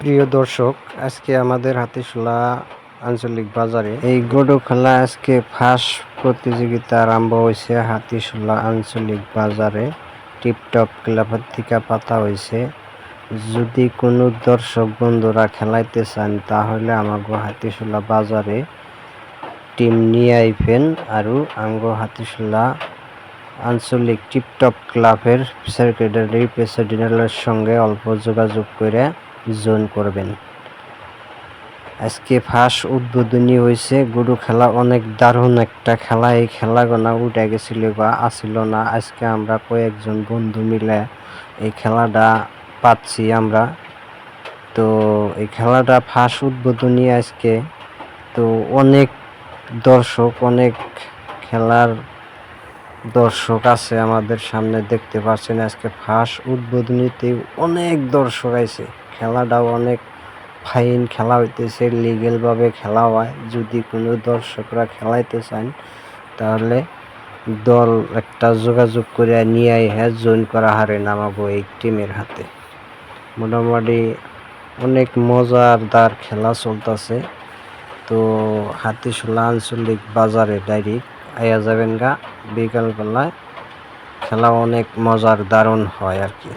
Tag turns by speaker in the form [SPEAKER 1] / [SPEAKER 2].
[SPEAKER 1] প্রিয় দর্শক, আজকে আমাদের হাতিশোলা আঞ্চলিক বাজারে এই গরু খেলা আজকে ফার্স্ট প্রতিযোগিতা আরম্ভ হয়েছে। হাতিশোলা আঞ্চলিক বাজারে টিপটপ ক্লাবের থেকে পাতা হয়েছে। যদি কোনো দর্শক বন্ধুরা খেলাইতে চান তাহলে আমাগো হাতিশোলা বাজারে টিম নিয়ে আইবেন। আর আমগো হাতিশোলা আঞ্চলিক টিপটপ ক্লাবের সেক্রেটারি প্রেসিডেন্টের সঙ্গে অল্প যোগাযোগ করে জয়েন করবেন। আজকে ফার্স্ট উদ্বোধনী হয়েছে। গরু খেলা অনেক দারুণ একটা খেলা। এই খেলাগুলো উঠে গেছিল বা আসিল না। আজকে আমরা কয়েকজন বন্ধু মিলে এই খেলাটা পাচ্ছি আমরা। তো এই খেলাটা ফার্স্ট উদ্বোধনী আজকে। তো অনেক দর্শক, অনেক খেলার দর্শক আছে আমাদের সামনে, দেখতে পাচ্ছেন। আজকে ফার্স্ট উদ্বোধনীতে অনেক দর্শক আছে। খেলাটাও অনেক ফাইন খেলা হইতেছে, লিগেলভাবে খেলা হয়। যদি কোনো দর্শকরা খেলাইতে চান তাহলে দল একটা যোগাযোগ করে নিয়ে জয়েন করা হারে নামাবো এই টিমের হাতে। মোটামুটি অনেক মজাদার খেলা চলতেছে। তো হাতিশোলা আঞ্চলিক বাজারে ডাইরেক্ট আয়া যাবেন গা বিকালবেলায়। খেলা অনেক মজার দারুণ হয় আর কি।